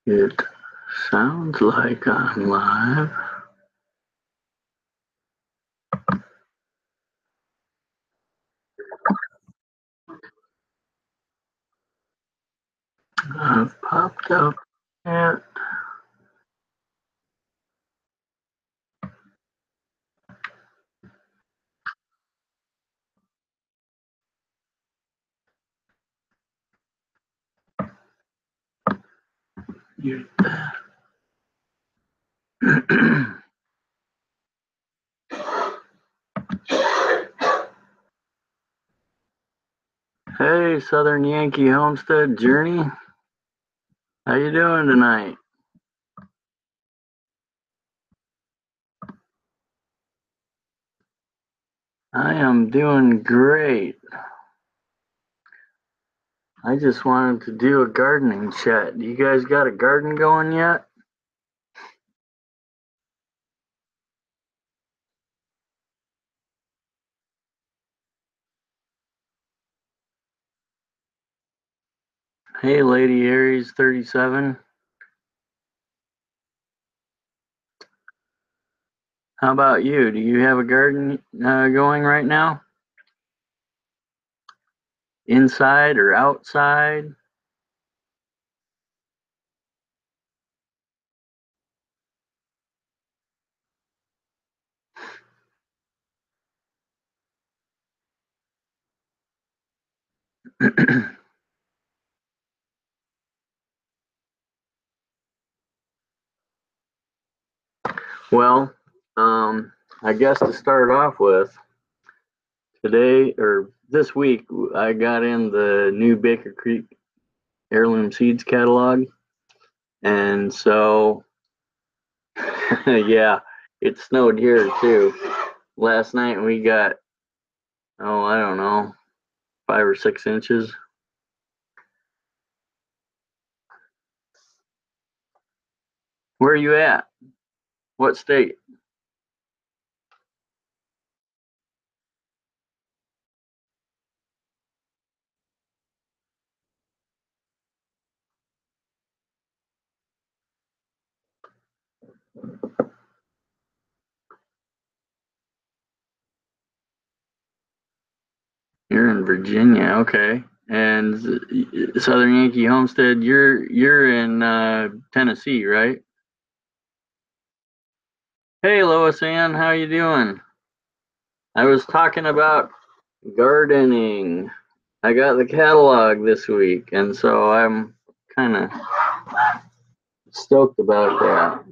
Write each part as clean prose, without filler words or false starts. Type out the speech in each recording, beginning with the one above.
It sounds like I'm live. I've popped up yet. Mute that. Hey, Southern Yankee Homestead Journey. How you doing tonight? I am doing great. I just wanted to do a gardening chat. You guys got a garden going yet? Hey, Lady Aries 37. How about you? Do you have a garden going right now? Inside or outside? Well, I guess to start off with, today or this week, I got in the new Baker Creek Heirloom Seeds catalog. And so, yeah, it snowed here too. Last night we got, I don't know, 5 or 6 inches. Where are you at? What state? You're in Virginia, okay. And Southern Yankee Homestead, you're in Tennessee, right? Hey, Lois Ann, how you doing? I was talking about gardening. I got the catalog this week, and so I'm kind of stoked about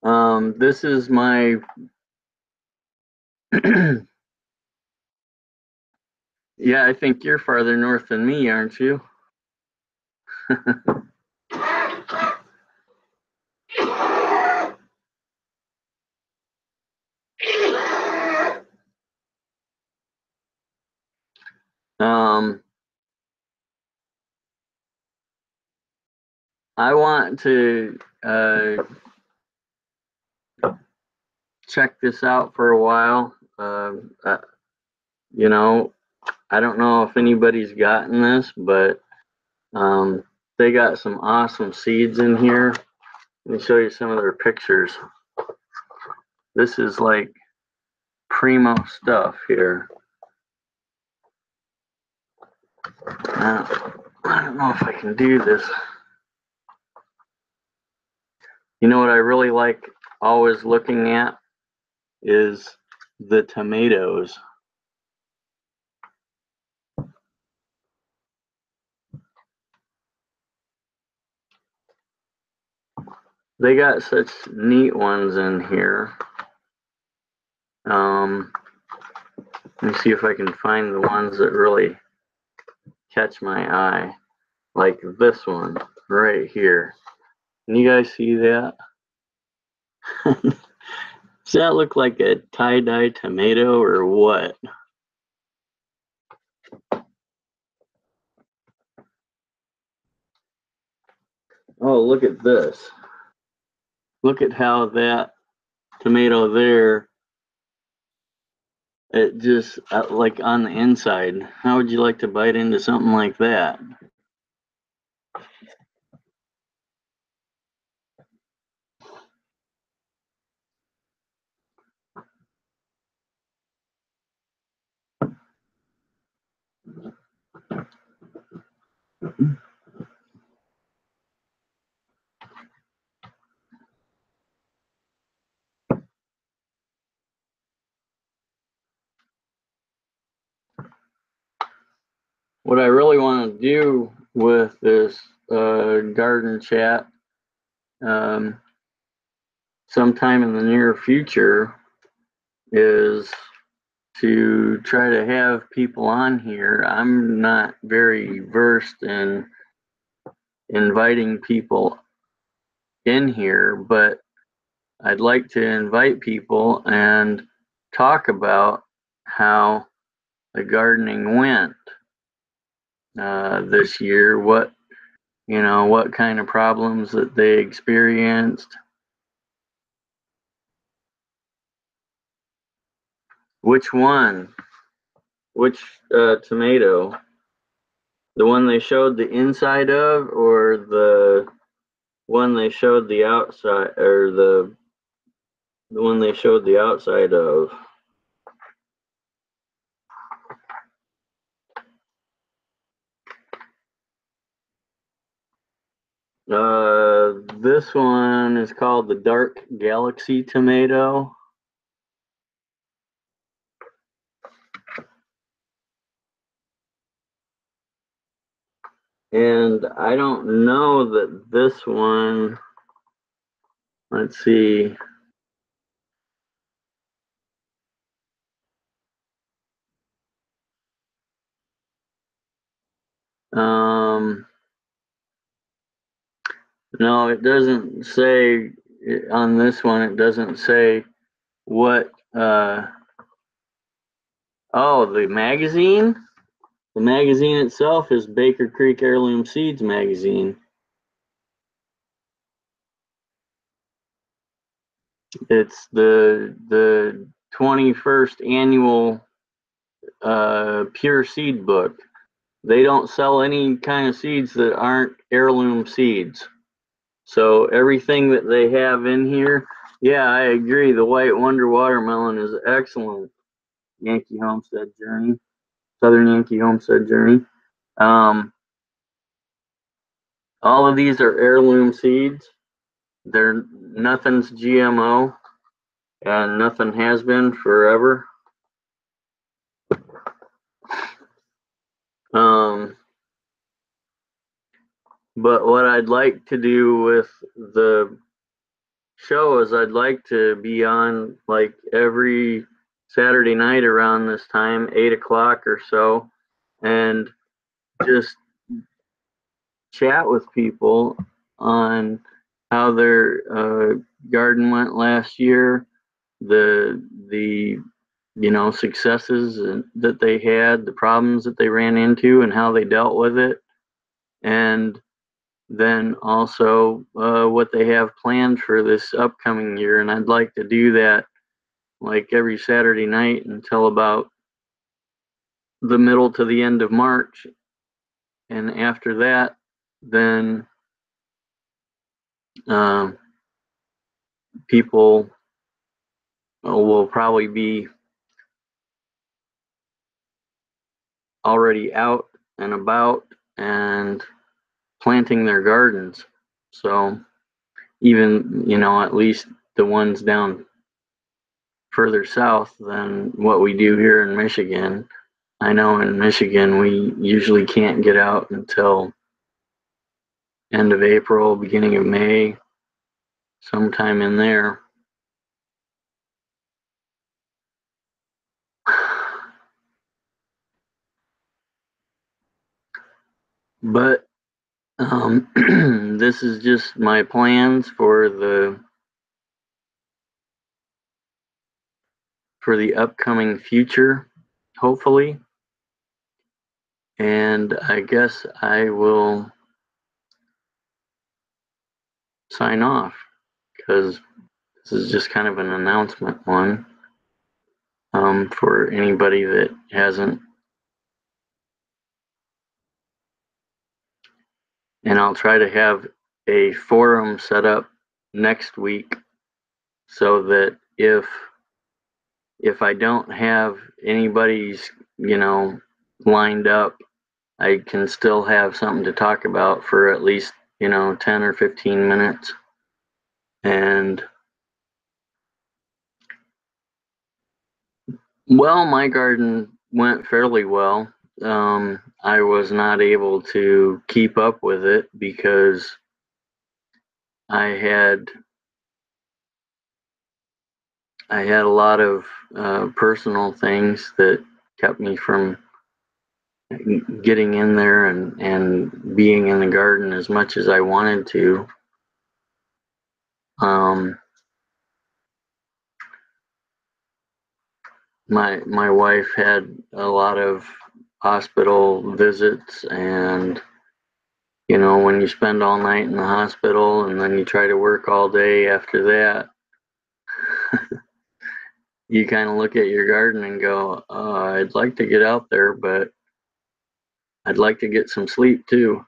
that. This is my yeah, I think you're farther north than me, aren't you? um, I want to check this out for a while. You know, I don't know if anybody's gotten this, but they got some awesome seeds in here. Let me show you some of their pictures. This is like primo stuff here. Now, I don't know if I can do this. You know what I really like always looking at is the tomatoes. They got such neat ones in here. Let me see if I can find the ones that really catch my eye. Like this one right here. Can you guys see that? Does that look like a tie-dye tomato or what? Oh, look at this. Look at how that tomato there, it just like on the inside. How would you like to bite into something like that? what I really want to do with this garden chat sometime in the near future is to try to have people on here. I'm not very versed in inviting people in here, but I'd like to invite people and talk about how the gardening went this year, what kind of problems that they experienced. Which one? Which tomato? The one they showed the inside of, or the one they showed the outside, or the one they showed the outside of? This one is called the Dark Galaxy tomato. And I don't know that this one, let's see. No, it doesn't say on this one, it doesn't say what, oh, the magazine? The magazine itself is Baker Creek Heirloom Seeds magazine. It's the 21st annual pure seed book. They don't sell any kind of seeds that aren't heirloom seeds. So everything that they have in here, yeah, I agree. The White Wonder Watermelon is excellent. Yankee Homestead Journey, Southern Yankee Homestead Journey. All of these are heirloom seeds. Nothing's GMO, and nothing has been forever. But what I'd like to do with the show is I'd like to be on like every Saturday night around this time, 8 o'clock or so, and just chat with people on how their garden went last year, the successes that they had, the problems that they ran into, and how they dealt with it, and then also what they have planned for this upcoming year. And I'd like to do that like every Saturday night until about the middle to the end of March. And after that, then people will probably be already out and about and planting their gardens. So even, at least the ones down further south than what we do here in Michigan. I know in Michigan we usually can't get out until end of April, beginning of May, sometime in there. But this is just my plans for the upcoming future, hopefully. And I guess I will sign off because this is just kind of an announcement one for anybody that hasn't. And I'll try to have a forum set up next week so that if I don't have anybody's, lined up, I can still have something to talk about for at least, 10 or 15 minutes. And well, my garden went fairly well. I was not able to keep up with it because I had a lot of personal things that kept me from getting in there and being in the garden as much as I wanted to. Um, my wife had a lot of hospital visits, and you know, when you spend all night in the hospital and then you try to work all day after that, you kind of look at your garden and go, I'd like to get out there, but I'd like to get some sleep too.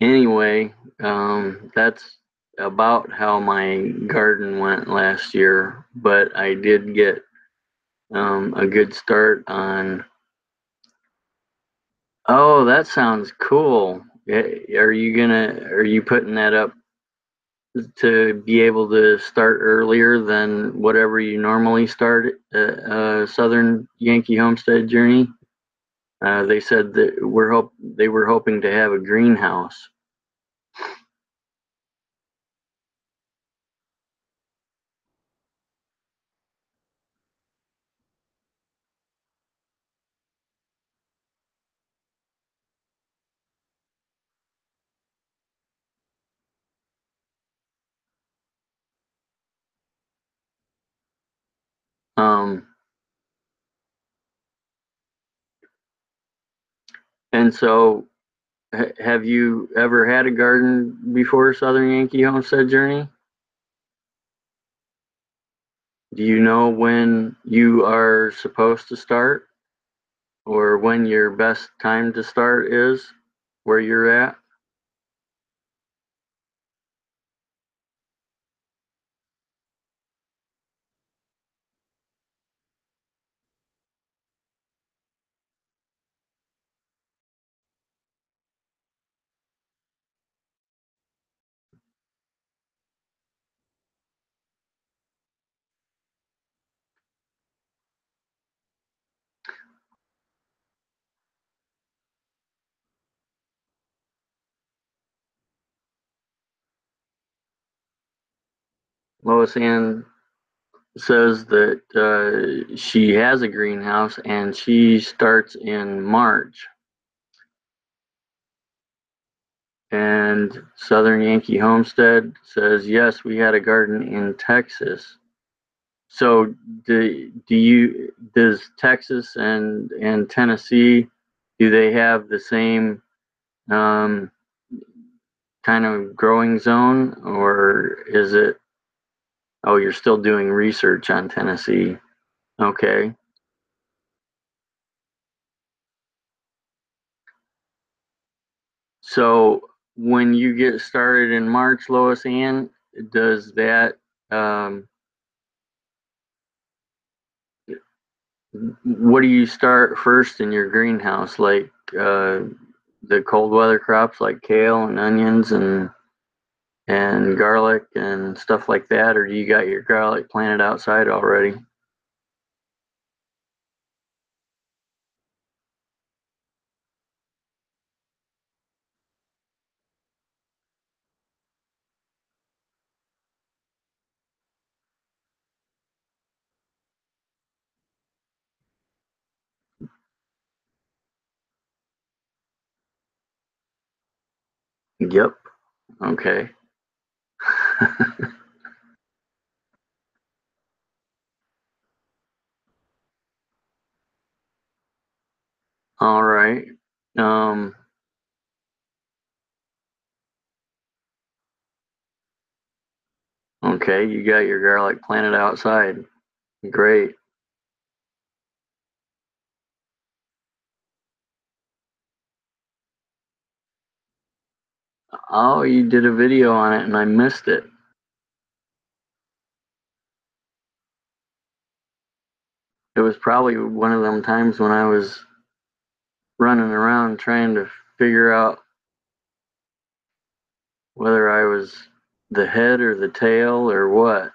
Anyway, that's about how my garden went last year, but I did get a good start on. Oh, that sounds cool. Are you putting that up to be able to start earlier than whatever you normally start Southern Yankee Homestead Journey? They said that they were hoping to have a greenhouse. Um, and so, have you ever had a garden before Southern Yankee Homestead Journey? Do you know when you are supposed to start or when your best time to start is where you're at? Lois Ann says that she has a greenhouse and she starts in March. And Southern Yankee Homestead says, yes, we had a garden in Texas. So does Texas and Tennessee, do they have the same um, kind of growing zone, or is it, oh, you're still doing research on Tennessee? Okay. So when you get started in March, Lois Ann, does that what do you start first in your greenhouse? Like the cold weather crops like kale and onions and garlic and stuff like that, or do you got your garlic planted outside already? Yep. Okay. All right. Um, okay, you got your garlic planted outside. Great. Oh, you did a video on it and I missed it. It was probably one of them times when I was running around trying to figure out whether I was the head or the tail or what.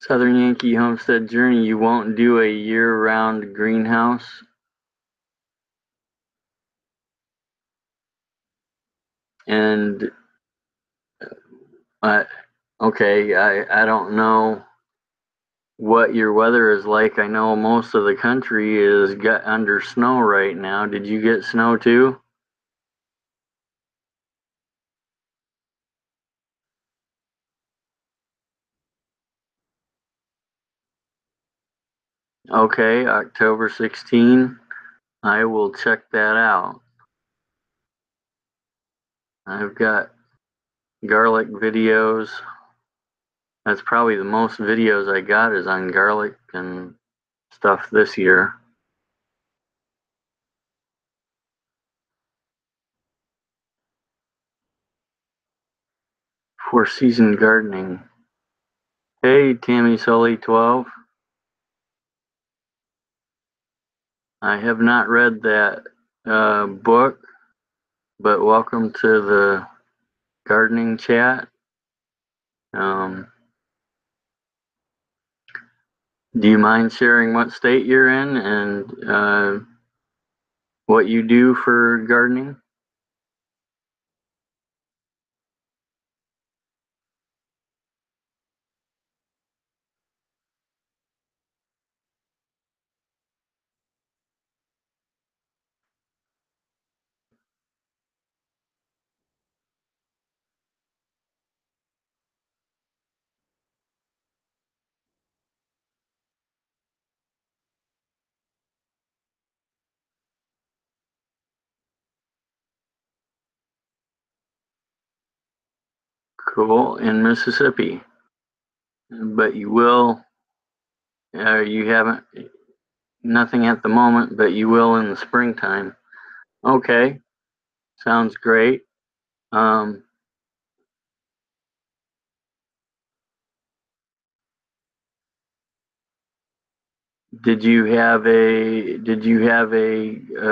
Southern Yankee Homestead Journey, you won't do a year-round greenhouse? And okay, I don't know what your weather is like. I know most of the country is under snow right now. Did you get snow too? Okay, October 16. I will check that out. I've got garlic videos. That's probably the most videos I got is on garlic and stuff this year. For season gardening. Hey, Tammy Sully 12. I have not read that book, but welcome to the gardening chat. Do you mind sharing what state you're in and what you do for gardening? Cool, in Mississippi. But you will, you haven't, nothing at the moment, but you will in the springtime. Okay, sounds great. Um, did you have a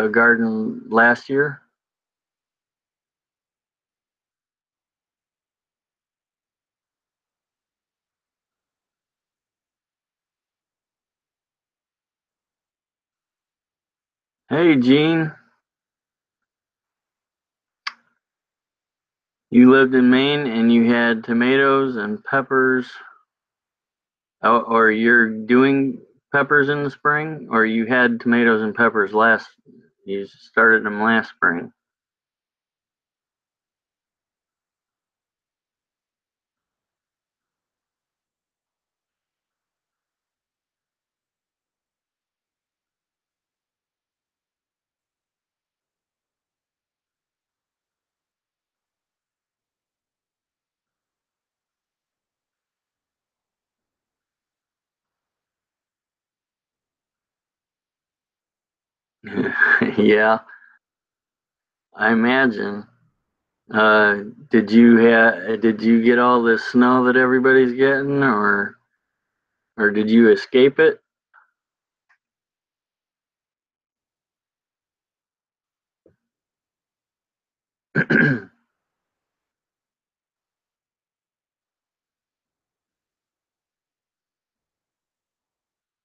garden last year? Hey, Gene, you lived in Maine and you had tomatoes and peppers, or you're doing peppers in the spring, or you had tomatoes and peppers you started them last spring. Yeah, I imagine. Uh, did you get all this snow that everybody's getting, or did you escape it?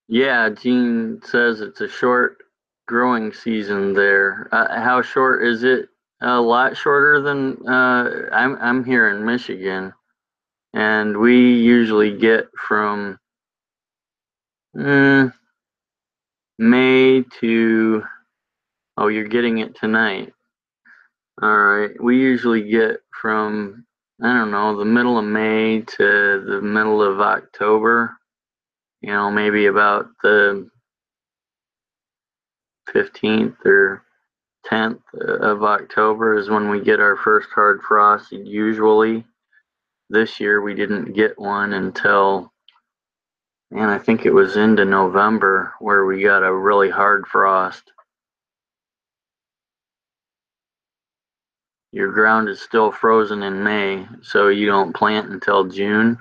Yeah, Gene says it's a short growing season there. How short is it? A lot shorter than I'm here in Michigan, and we usually get from mm, May to, oh, you're getting it tonight. All right. We usually get from, I don't know, the middle of May to the middle of October. You know, maybe about the 15th or 10th of October is when we get our first hard frost. Usually, this year we didn't get one until, man, I think it was into November where we got a really hard frost. Your ground is still frozen in May, so you don't plant until June.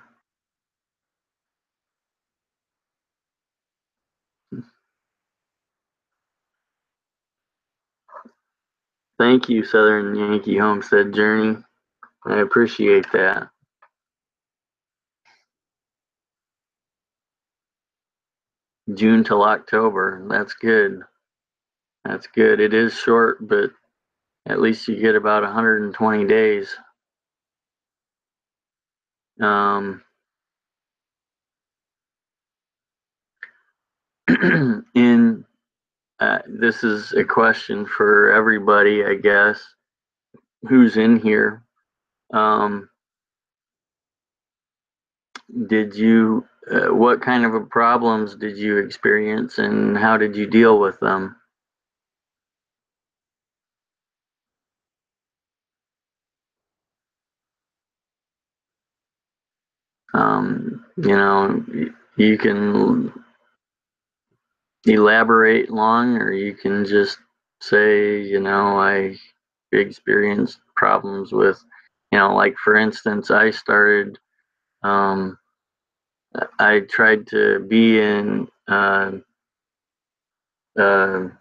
Thank you, Southern Yankee Homestead Journey. I appreciate that. June till October. That's good. That's good. It is short, but at least you get about 120 days. In this is a question for everybody, I guess, who's in here. Did you, what kind of problems did you experience and how did you deal with them? You know, you can elaborate long or you can just say, you know, I experienced problems with, you know, like for instance, I started, I tried to be in uh, the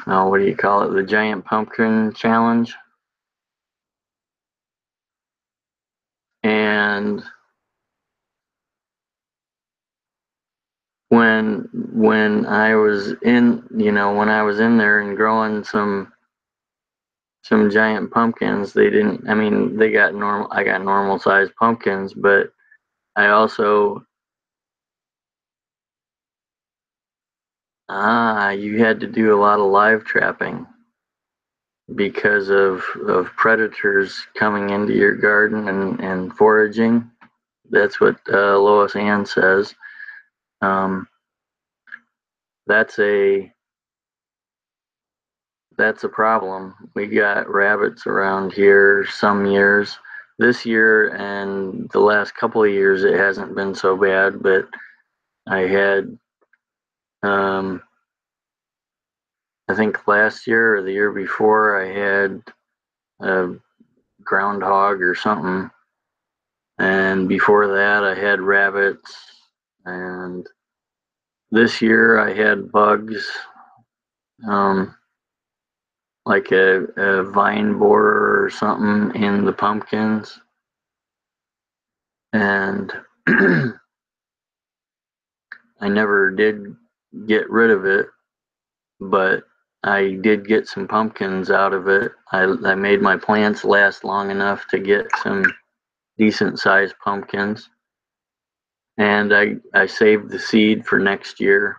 what do you call it? The Giant Pumpkin Challenge. And when I was in, you know, when I was in there and growing some giant pumpkins, they didn't. I mean, they got normal. I got normal sized pumpkins, but I also you had to do a lot of live trapping because of predators coming into your garden and foraging. That's what Lois Ann says. Um, that's a that's a problem. We got rabbits around here some years. This year and the last couple of years, it hasn't been so bad. But I had, I think last year or the year before, I had a groundhog or something, and before that, I had rabbits, and this year I had bugs, um, like a vine borer or something in the pumpkins, and I never did get rid of it, but I did get some pumpkins out of it. I made my plants last long enough to get some decent sized pumpkins, and I saved the seed for next year.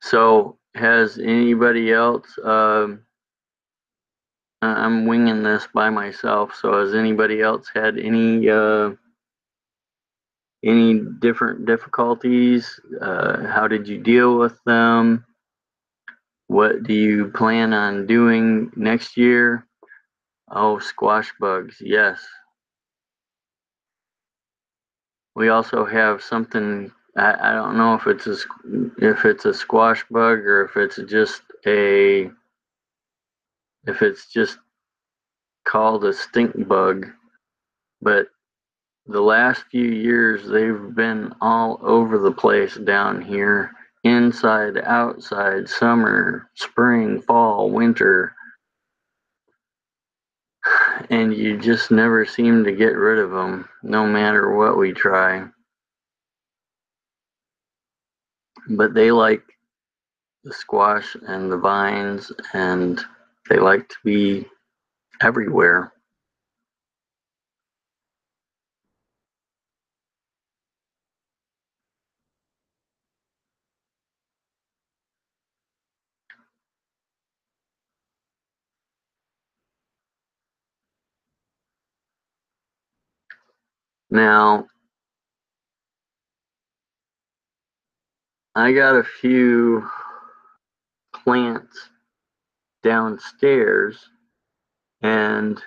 So has anybody else, I'm winging this by myself, so has anybody else had any different difficulties? How did you deal with them? What do you plan on doing next year? Oh, squash bugs, yes. We also have something, I don't know if it's a squash bug or if it's just called a stink bug, but the last few years they've been all over the place down here, inside, outside, summer, spring, fall, winter, and you just never seem to get rid of them no matter what we try. But they like the squash and the vines, and they like to be everywhere. Now, I got a few plants downstairs, and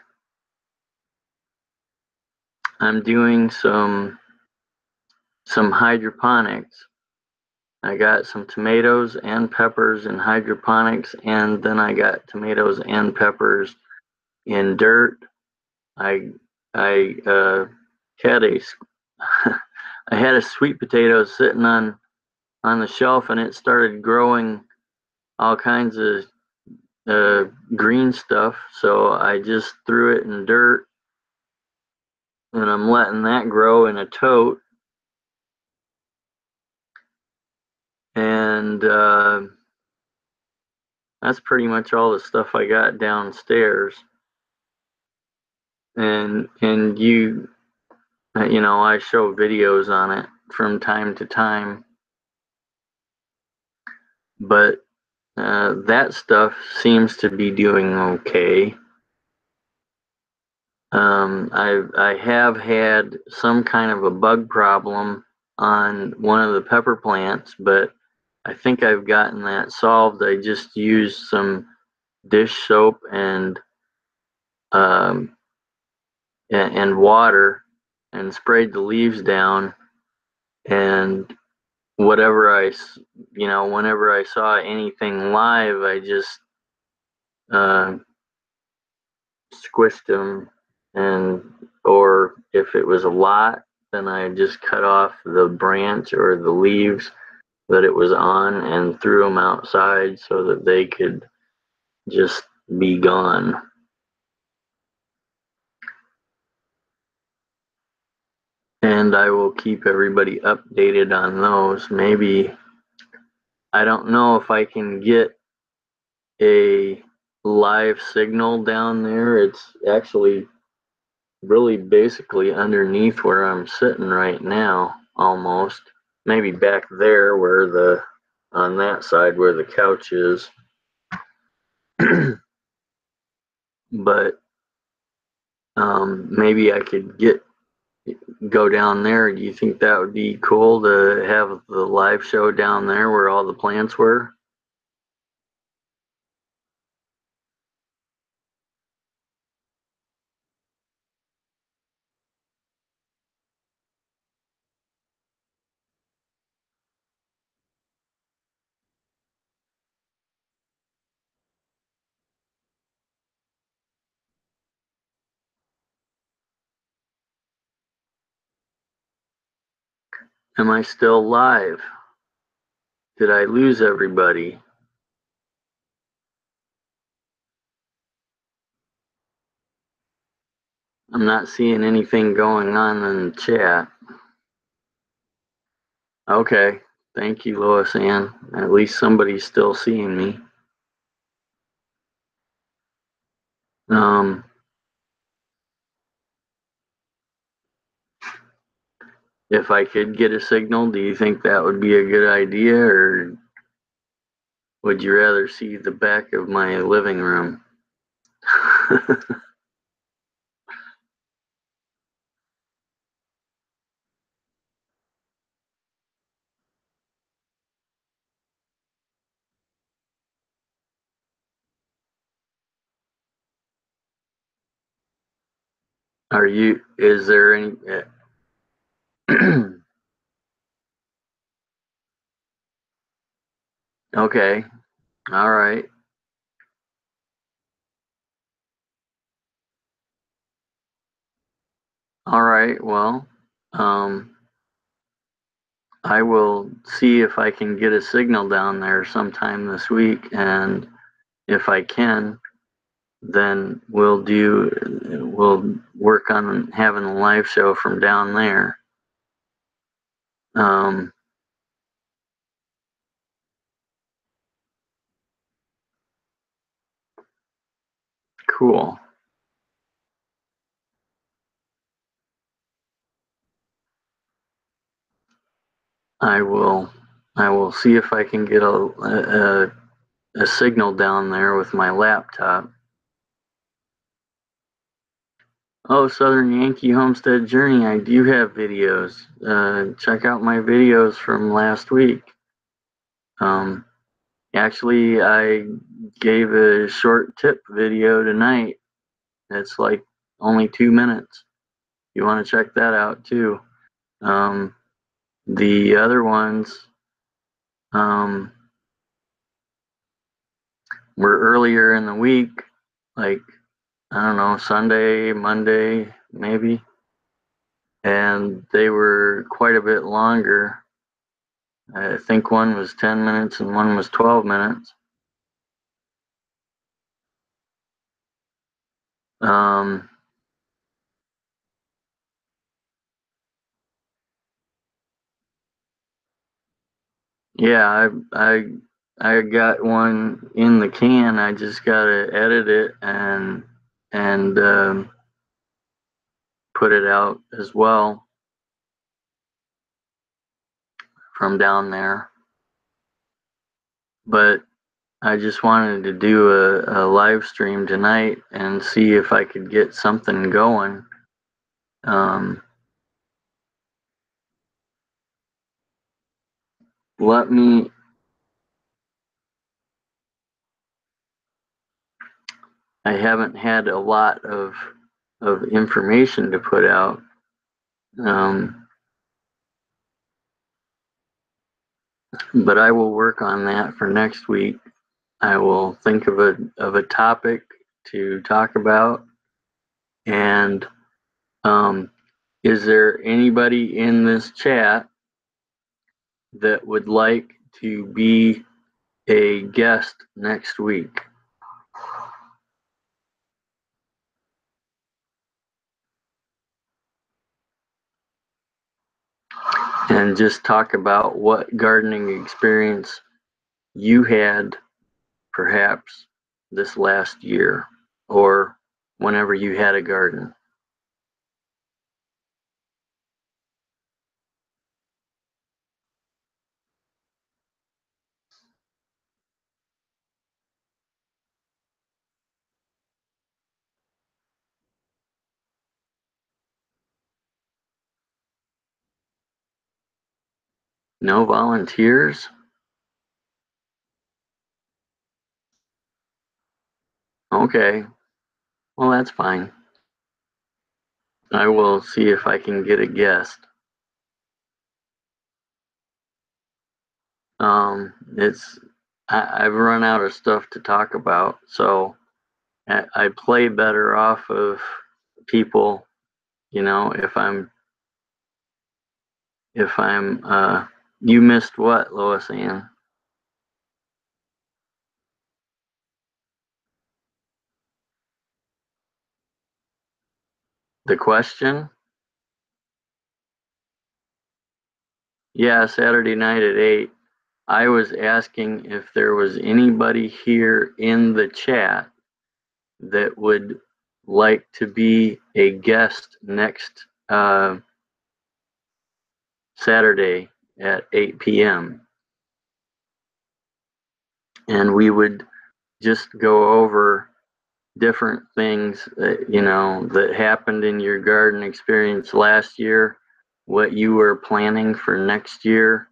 I'm doing some hydroponics. I got some tomatoes and peppers in hydroponics, and then I got tomatoes and peppers in dirt. I had a I had a sweet potato sitting on the shelf, and it started growing all kinds of green stuff. So I just threw it in dirt, and I'm letting that grow in a tote. And that's pretty much all the stuff I got downstairs. And you know, I show videos on it from time to time, but that stuff seems to be doing okay. I have had some kind of a bug problem on one of the pepper plants, but I think I've gotten that solved. I just used some dish soap and water and sprayed the leaves down, and whenever I saw anything live, I just uh, squished them, and or if it was a lot, then I just cut off the branch or the leaves that it was on and threw them outside so that they could just be gone. And I will keep everybody updated on those. Maybe, I don't know if I can get a live signal down there. It's actually really basically underneath where I'm sitting right now, almost. Maybe back there where on that side where the couch is. But maybe I could go down there. Do you think that would be cool to have the live show down there where all the plants were? Am I still live? Did I lose everybody? I'm not seeing anything going on in the chat. Okay, thank you, Lois Ann. At least somebody's still seeing me. If I could get a signal, do you think that would be a good idea, or would you rather see the back of my living room? Is there any, okay, all right. All right, well, I will see if I can get a signal down there sometime this week, and if I can, then we'll work on having a live show from down there. Cool. I will see if I can get a signal down there with my laptop. Oh, Southern Yankee Homestead Journey, I do have videos. Check out my videos from last week. Actually, I gave a short tip video tonight. It's like only 2 minutes. you want to check that out too. The other ones were earlier in the week, like, I don't know, Sunday, Monday, maybe. And they were quite a bit longer. I think one was 10 minutes and one was 12 minutes. Yeah, I got one in the can. I just gotta edit it and put it out as well from down there. But I just wanted to do a live stream tonight and see if I could get something going. Let me. I haven't had a lot of information to put out. But I will work on that for next week. I will think of a topic to talk about. And is there anybody in this chat that would like to be a guest next week? And just talk about what gardening experience you had perhaps this last year or whenever you had a garden. No volunteers? Okay, well, that's fine. I will see if I can get a guest. I've run out of stuff to talk about, so I play better off of people, you know, if I'm, you missed what, Lois Ann? The question? Yeah, Saturday night at 8. I was asking if there was anybody here in the chat that would like to be a guest next Saturday at 8 p.m. And we would just go over different things that, you know, that happened in your garden experience last year, what you were planning for next year,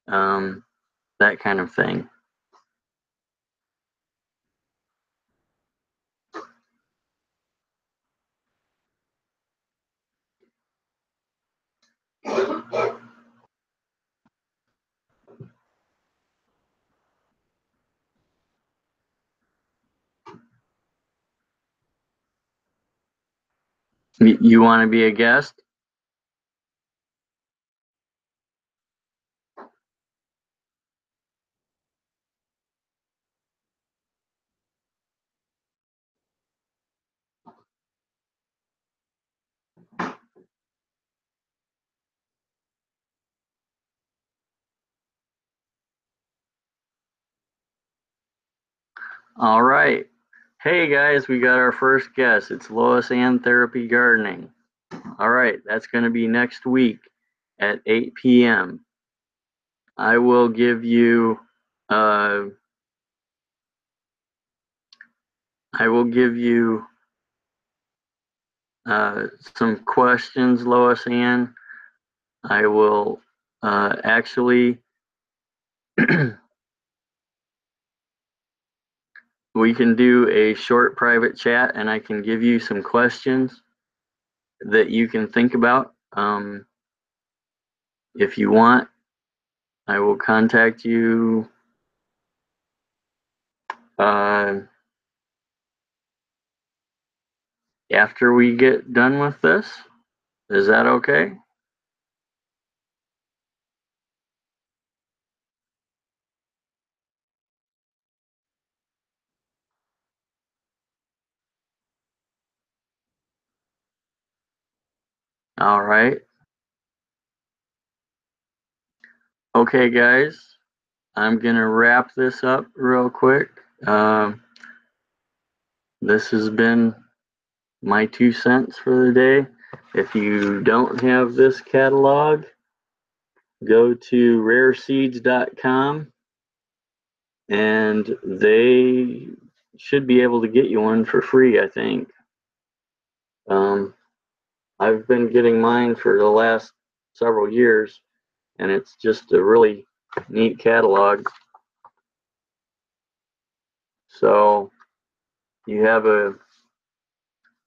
that kind of thing. You want to be a guest? All right. Hey guys, we got our first guest. It's Lois Ann Therapy Gardening. All right, that's going to be next week at 8 p.m. I will give you some questions, Lois Ann. I will actually we can do a short private chat and I can give you some questions that you can think about. If you want, I will contact you after we get done with this. Is that okay? All right. Okay, guys, I'm gonna wrap this up real quick. This has been my 2 cents for the day. If you don't have this catalog, go to rareseeds.com and they should be able to get you one for free, I think. I've been getting mine for the last several years, and it's just a really neat catalog. So you have a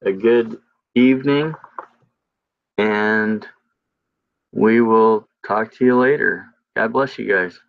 good evening, and we will talk to you later. God bless you guys.